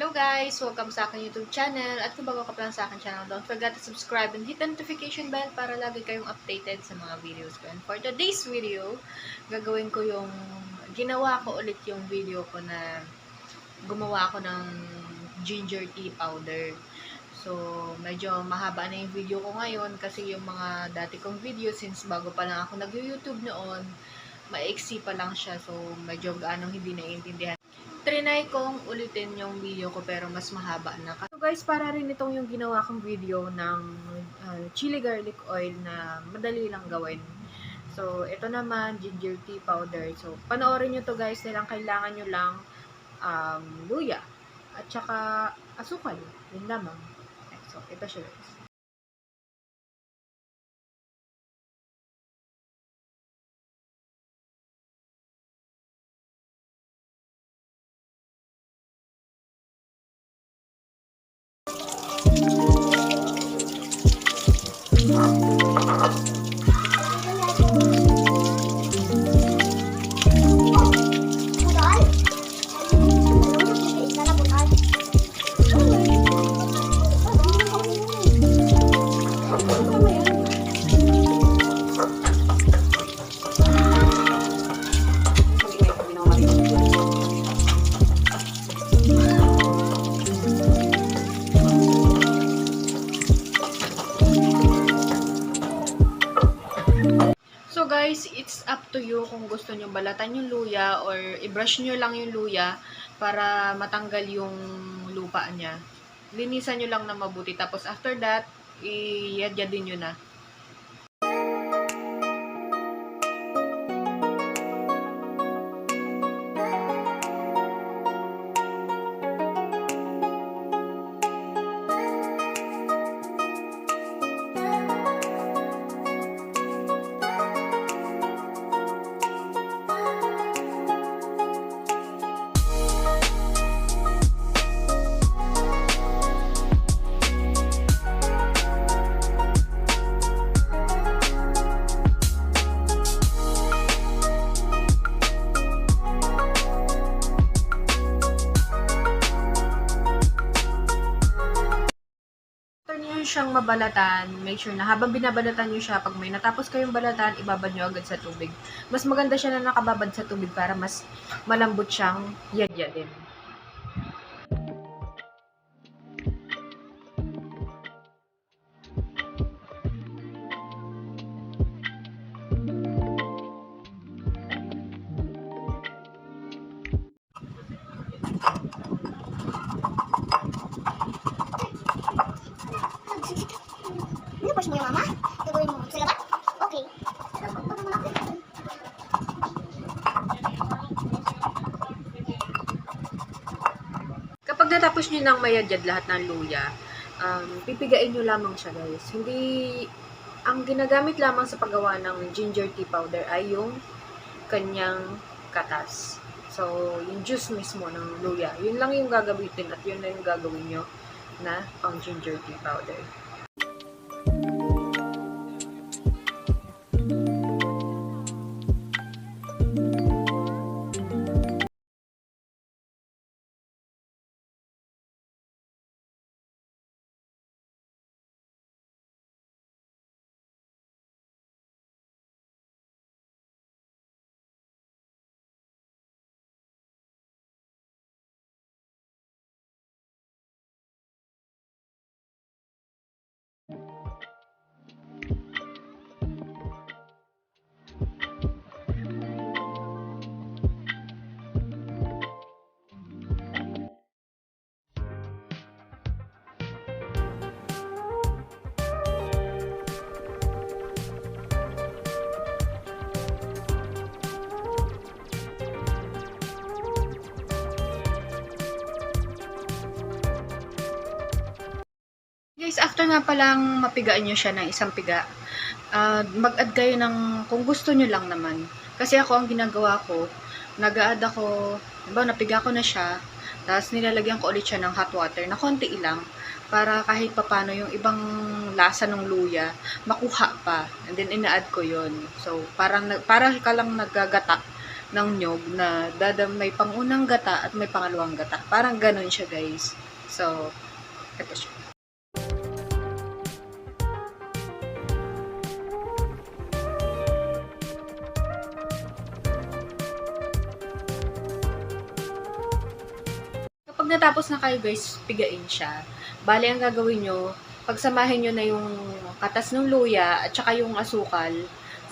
Hello guys! Welcome sa aking YouTube channel. At kung bago ka pa lang sa aking channel, don't forget to subscribe and hit the notification bell para lagi kayong updated sa mga videos ko. And for today's video, gagawin ko yung, ginawa ko ulit yung video ko na gumawa ako ng ginger tea powder. So, medyo mahaba na yung video ko ngayon kasi yung mga dati kong video, since bago pa lang ako nag-YouTube noon, maiksi pa lang siya. So, medyo gaano hindi naiintindihan. Trinay kong ulitin yung video ko pero mas mahaba na. So guys, para rin itong yung ginawa kong video ng chili garlic oil na madali lang gawin. So, ito naman, ginger tea powder. So, panoorin nyo to guys. Kailangan nyo lang luya at saka asukal. Yun lamang. So, ito siya guys. So guys, it's up to you kung gusto nyo balatan yung luya or i-brush nyo lang yung luya para matanggal yung lupa niya. Linisan nyo lang na mabuti. Tapos after that, i-yadyadin nyo na. Siyang mabalatan, make sure na habang binabalatan nyo siya, pag may natapos kayong balatan, ibabad nyo agad sa tubig. Mas maganda siya na nakababad sa tubig para mas malambot siyang yadyadin. Push mo yung mama? Gagawin mo sa labat? Okay. Kapag natapos nyo nang mayadyad lahat ng luya, pipigain nyo lamang siya guys. Hindi, ang ginagamit lamang sa paggawa ng ginger tea powder ay yung kanyang katas. So, yung juice mismo ng luya. Yun lang yung gagamitin at yun lang yung gagawin nyo na pang ginger tea powder. Guys, after nga palang mapigaan nyo siya ng isang piga, mag-add kayo ng kung gusto nyo lang naman. Kasi ako, ang ginagawa ko, nag-add ako, diba, napiga ko na siya, tapos nilalagyan ko ulit siya ng hot water na konti lang, para kahit papano yung ibang lasa ng luya, makuha pa. And then, ina-add ko yun. So, para ka lang naggagata ng nyog na may pangunang gata at may pangalawang gata. Parang ganun siya, guys. So, ito siya. Kapag natapos na kayo, guys, pigain siya. Bale, ang gagawin nyo, pagsamahin nyo na yung katas ng luya at saka yung asukal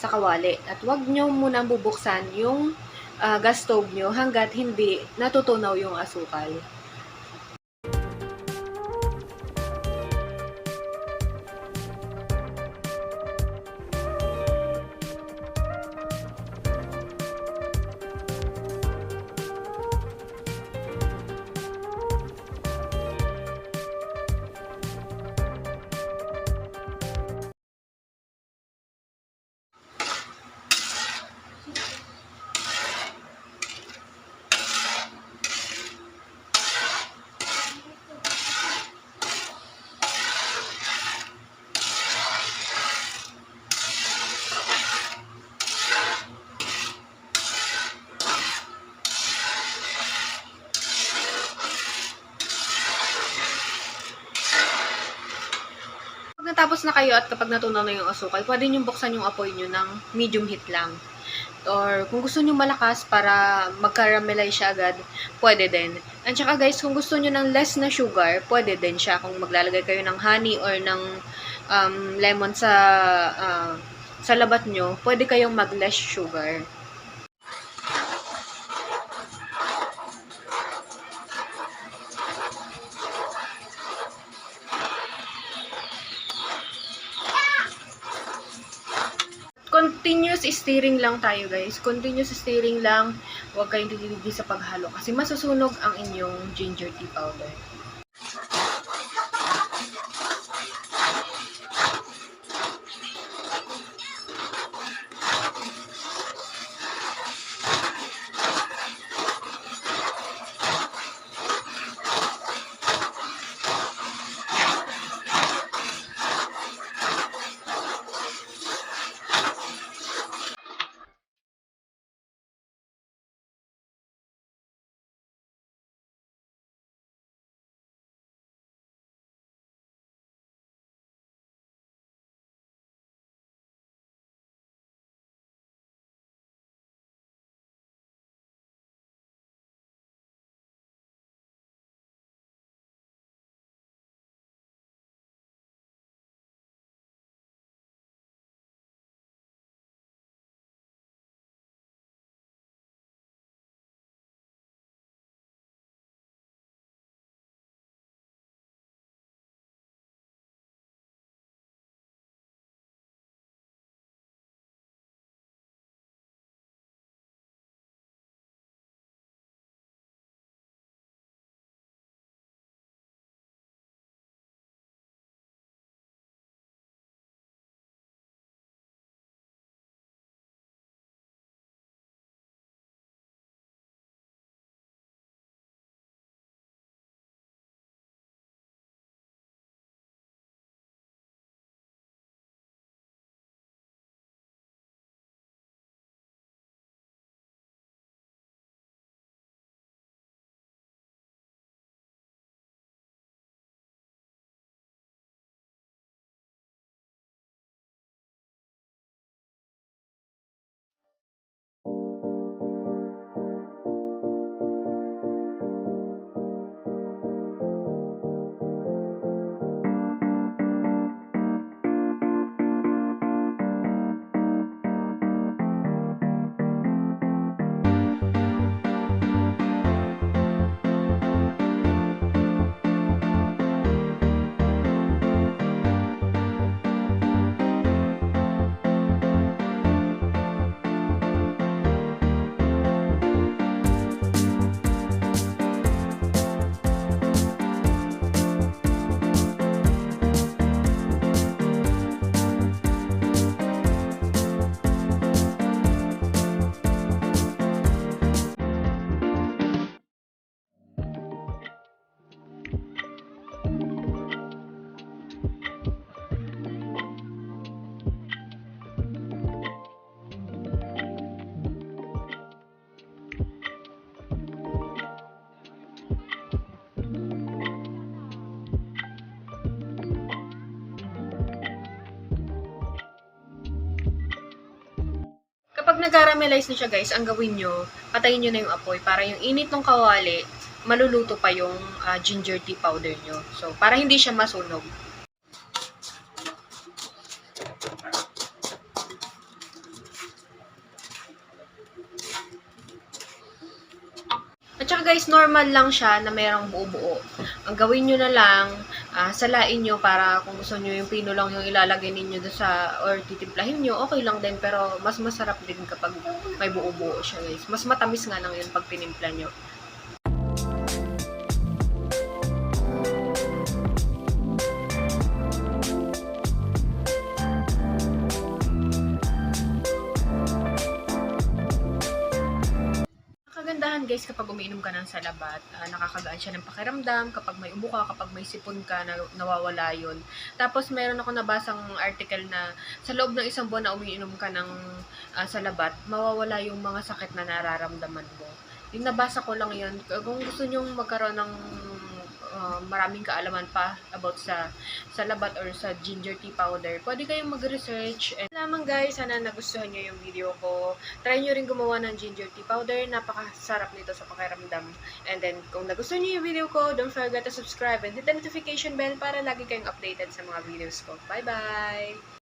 sa kawali. At wag nyo munang bubuksan yung gas stove nyo hanggat hindi natutunaw yung asukal. Pag natapos na kayo at kapag natunaw na yung asukal, pwede nyo buksan yung apoy nyo ng medium heat lang. Or kung gusto nyo malakas para mag-caramelize siya agad, pwede din. At saka guys, kung gusto nyo ng less na sugar, pwede din siya. Kung maglalagay kayo ng honey or ng lemon sa labat nyo, pwede kayong mag-less sugar. Continuous stirring lang tayo, guys. Continuous stirring lang. Huwag kayong titigil sa paghalo kasi masusunog ang inyong ginger tea powder. nag-caramelize na siya guys, ang gawin nyo, patayin nyo na yung apoy para yung init ng kawali, maluluto pa yung ginger tea powder nyo. So, para hindi siya masunog. At saka guys, normal lang siya na merong buo-buo. Ang gawin nyo na lang, salain nyo para kung gusto nyo yung pino lang yung ilalagay ninyo doon sa, or titimplahin nyo, okay lang din. Pero mas masarap din kapag may buo-buo siya guys. Mas matamis nga lang yun pag tinimpla nyo. Kagandahan guys kapag umiinom ka ng salabat, nakakagaan siya ng pakiramdam, kapag may ubo ka, kapag may sipon ka, nawawala yun. Tapos meron ako nabasang article na sa loob ng isang buwan na umiinom ka ng salabat, mawawala yung mga sakit na nararamdaman mo. Yung nabasa ko lang yun, kung gusto nyong magkaroon ng maraming kaalaman pa about sa salabat or sa ginger tea powder, pwede kayong mag-research. And lamang guys, sana nagustuhan nyo yung video ko. Try nyo rin gumawa ng ginger tea powder. Napakasarap nito sa pakiramdam. And then, kung nagustuhan nyo yung video ko, don't forget to subscribe and hit the notification bell para lagi kayong updated sa mga videos ko. Bye-bye!